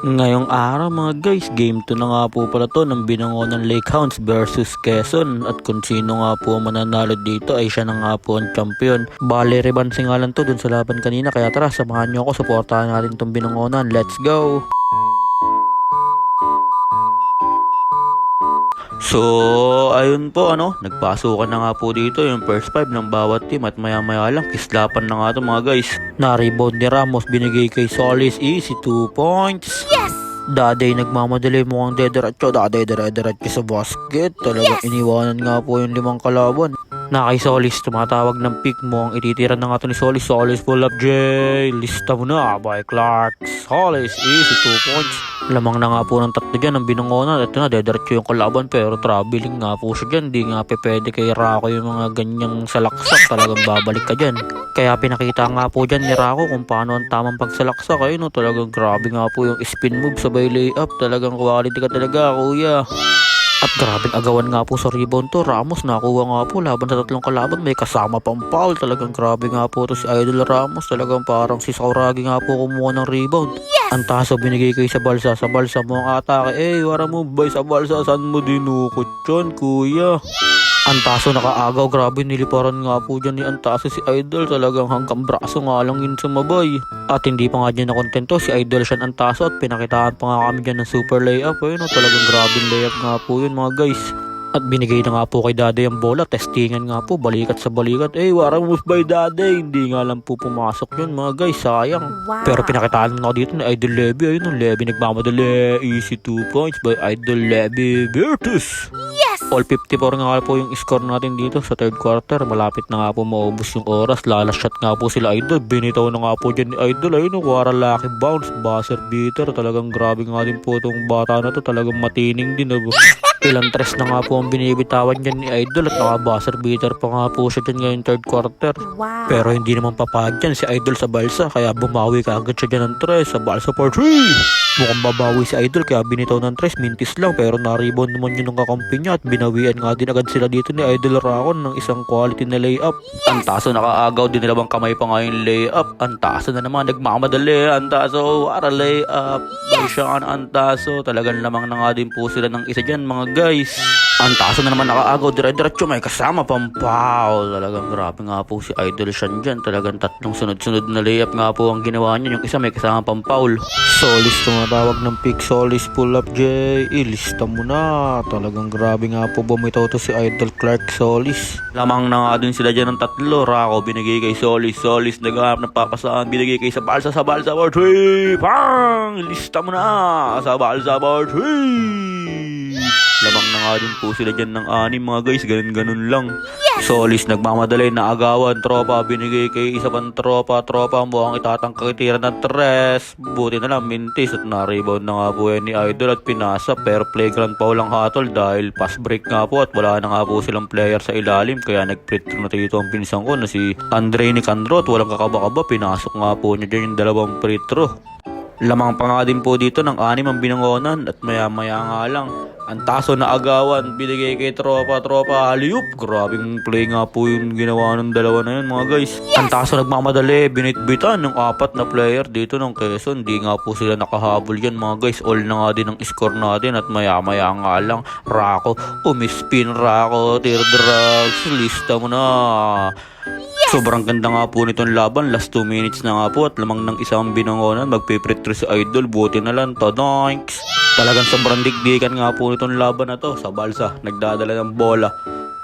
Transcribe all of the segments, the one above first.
Ngayong araw mga guys, game 2 na nga po pala to ng Binangonan Lakehounds versus Quezon. At kung sino nga po mananalo dito ay siya na nga po ang champion. Bale, revanse nga lang to dun sa laban kanina. Kaya tara, samahan nyo ako, supportahan natin tong Binangonan. Let's go! So, ayun po nagpasukan na nga po dito yung first 5 ng bawat team at maya maya lang kislapan na nga to mga guys. Na-rebound ni Ramos, binigay kay Solis, easy 2 points. Yes! Daday nagmamadali mukhang dederatso, Daday dire-diretso sa basket. Talagang iniwanan nga po yung 5 kalaban. Na kay Solis, tumatawag ng pick mo, ang ititira na nga to ni Solis. Solis pull up J, lista mo na by Clark. Solis, easy 2 points. Lamang na nga po ng tatlo dyan, ang Binangonan. Ito na, dederatso yung kalaban pero traveling nga po siya dyan. Di nga pwede kay Rako yung mga ganyang salaksak. Talagang babalik ka dyan. Kaya pinakita nga po dyan ni Rako kung paano ang tamang pagsalaksak. Ayun, talagang grabe nga po yung spin move sabay layup. Talagang quality ka talaga, kuya. At grabing agawan nga po sa rebound to. Ramos nakuha nga po laban sa tatlong kalaban. May kasama pang foul. Talagang grabe nga po to si Idol Ramos. Talagang parang si Sauragi nga po kumuha ng rebound. Ang taso binigay kay sa balsa. Sa balsa mo ang atake. Wara mo bay sa balsa. Saan mo dinukot yun, kuya? Antaso nakaagaw, grabe niliparan nga po dyan ni Antaso si Idol. Talagang hanggang braso nga lang yun sumabay. At hindi pa nga dyan nakontento si Idol siya Antaso at pinakitaan pa nga kami dyan ng super layup. Talagang grabe layup nga po yun mga guys. At binigay na nga po kay Daday ang bola, testingan nga po, balikat sa balikat. Warang move by Daday, hindi nga lang po pumasok yun mga guys, sayang. Wow. Pero pinakitaan na ako dito ni Idol Levy. Ayun, Levy nagmamadali, easy 2 points by Idol Levy Virtus. Yes! All 54 nga po yung score natin dito sa third quarter. Malapit na nga po maubos yung oras. Last shot nga po sila Idol. Binitaw na nga po dyan ni Idol. Ayun, kuwara lucky bounce. Buzzer beater. Talagang grabe nga din po itong bata na to. Talagang matining din. Ilang tres na nga po ang binibitawan dyan ni Idol. At naka-buzzer beater pa nga po siya dyan ngayong third quarter. Wow. Pero hindi naman papayag dyan si Idol sa balsa. Kaya bumawi ka agad siya dyan ng tres. Sa balsa for 3. Mukhang babawi si Idol kaya binitaw ng tres, mintis lang pero na-rebound naman yun ng kakampi niya at binawian nga din agad sila dito ni Idol Rakon ng isang quality na layup. Ang taso nakaagaw din nilabang kamay pa nga yung layup. Ang taso na naman nagmamadali. Ang taso para layup. Siya ang taso. Talagang lamang na nga din po sila ng isa dyan mga guys. Ang taso na naman nakaagaw, dire-diretso may kasama pang foul. Talagang grabe nga po si Idol Shan dyan. Talagang tatlong sunod-sunod na layup nga po ang ginawa niya. Yung isa may kasama pang foul. Solis tumatawag ng pick. Solis pull up J. Ilista mo na. Talagang grabe nga po bumitaw to si Idol Clark Solis. Lamang na nga din sila dyan ng tatlo. Rako binigay kay Solis. Solis naghahanap ng papasaan. Binigay kay sa balsa for 3. Pang! Ilista mo na. Sa balsa for 3. Lamang na nga din po sila dyan ng 6 mga guys, ganun lang. Solis nagmamadali na agawan, tropa, binigay kay isa pang tropa mo ang itatangkakitira ng tres. Buti na lang mintis at na-rebound na nga po yan ni Idol at pinasa pero playground foul lang hatol dahil pass break nga po at wala na nga po silang player sa ilalim kaya nag-free throw na dito ang pinsan ko na si Andre Nicandro at walang kakaba-kaba, pinasok nga po niya dyan yung 2 free throw. Lamang pa nga din po dito ng 6 ang Binangonan at maya-maya nga lang ang taso na agawan, binigay kay tropa, alley-oop. Grabing play nga po yung ginawa ng dalawa na yun mga guys. Ang taso nagmamadali, binitbitan ng 4 na player dito ng Quezon. Di nga po sila nakahabol yan mga guys. All na nga din ang score natin at maya-maya nga lang. Rako, umispin Rako, teardrops, lista mo na. Sobrang ganda nga po nitong laban. Last 2 minutes na nga po at lamang ng isang Binangonan. Magpiprit through si Idol. Buti na lang. Todoinks. Talagang sobrang digdikan nga po nitong laban na to. Sa balsa, nagdadala ng bola.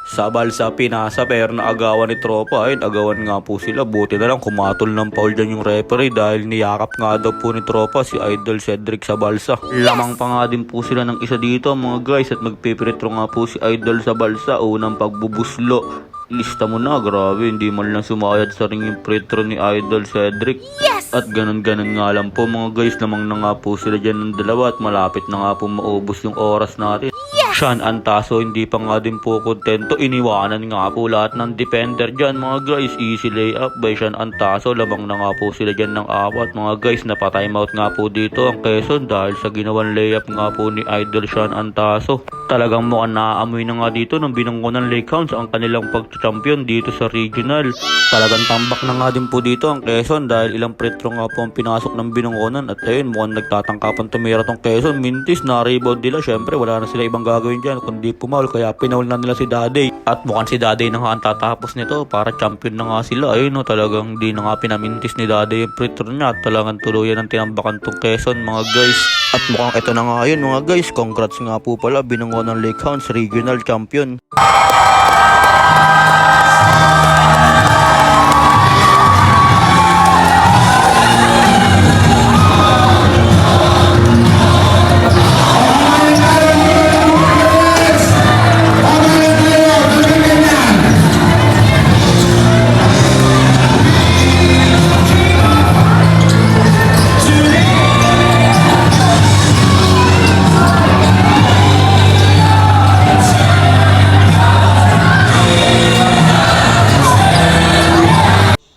Sa balsa, pinasa pero naagawan ni tropa. Ayun, agawan nga po sila. Buti na lang kumatol ng foul dyan yung referee dahil niyakap nga daw po ni tropa si Idol Cedric sa balsa. Lamang pa nga din po sila ng isa dito mga guys at magpiprit through nga po si Idol sa balsa. Unang pagbubuslo. Lista mo na, grabe, hindi man lang sumayad sa ring yung free throw ni Idol Cedric. Yes! At ganun nga lang po mga guys, lamang na nga po sila dyan ng dalawa at malapit na nga po maubos yung oras natin. Sean Antaso hindi pa nga din po kontento, iniwanan nga po lahat ng defender dyan mga guys. Easy layup by Sean Antaso, lamang na nga po sila dyan ng 4 mga guys. Napatimeout nga po dito ang Quezon dahil sa ginawang layup nga po ni Idol Sean Antaso. Talagang mukhang naaamoy na nga dito ng binungkunan Lakehounds ang kanilang pag-champion dito sa regional. Talagang tambak na nga din po dito ang Quezon dahil ilang pretro nga po ang pinasok ng binungkunan at ayun mukhang nagtatangkapan tumira tong Quezon. Mintis na rebound nila, syempre wala na sila ibang gagawin dyan kundi pumaul kaya pinaul na nila si Daday. At mukhang si Daday na nga ang tatapos nito para champion na nga sila. Ayun no, talagang di na nga pinamintis ni Daday yung pretro niya at talagang tuluyan ang tinambakan tong Quezon mga guys. At mukhang ito na nga yun mga guys, congrats nga po pala binungkunan ng Lakehounds regional champion.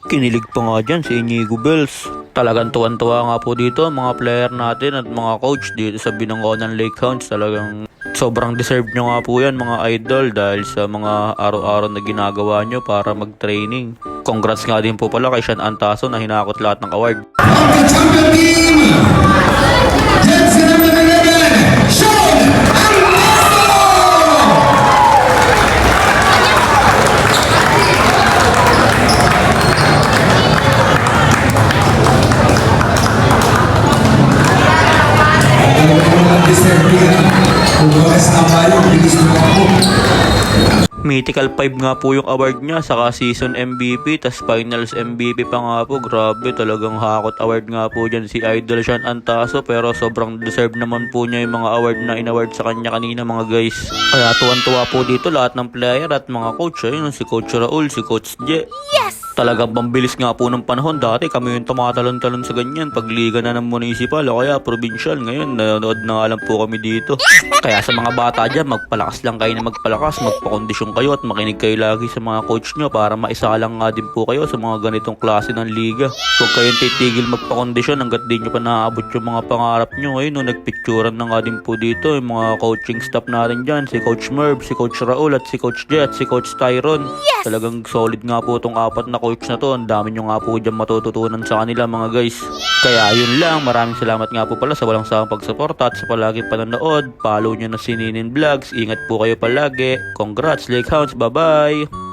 Kinilig pa nga dyan si Inigo Bells. Talagang tuwan-tuwa nga po dito mga player natin at mga coach dito sa binungkunan Lakehounds. Talagang sobrang deserve nyo nga po yan mga idol dahil sa mga araw-araw na ginagawa nyo para mag-training. Congrats nga din po pala kay Sean Antaso na hinakot lahat ng award. The champion team, jersey number 11, Sean Antaso! Mythical 5 nga po yung award niya, saka season MVP, tas finals MVP pa nga po. Grabe, talagang hakot award nga po dyan si Idol Sean Antaso, pero sobrang deserve naman po niya yung mga award na in-award sa kanya kanina mga guys. Kaya tuwan-tuwa po dito lahat ng player at mga coach. Ayun, si Coach Raul, si Coach J. Talagang pambilis nga po ng panahon. Dati kami yung tumatalon-talon sa ganyan pag liga na ng municipal o kaya provincial. Ngayon nanonood na nga lang po kami dito. Kaya sa mga bata dyan, magpalakas lang kayo na magpalakas, magpakondisyon kayo at makinig kayo lagi sa mga coach nyo para maisalang nga din po kayo sa mga ganitong klase ng liga. Huwag kayong titigil magpakondisyon hanggat di nyo pa naaabot yung mga pangarap nyo. Ayun, no, nagpicturan na nga din po dito yung mga coaching staff natin dyan, si Coach Merv, si Coach Raul at si Coach J at si Coach Tyron. Talagang solid nga po itong apat na coach na to. Ang dami nyo nga po dyan matututunan sa kanila mga guys. Kaya yun lang, maraming salamat nga po pala sa walang sawang pagsuporta at sa palagi panonood. Follow nyo na si Ninin Vlogs. Ingat po kayo palagi. Congrats Lakehounds, bye bye!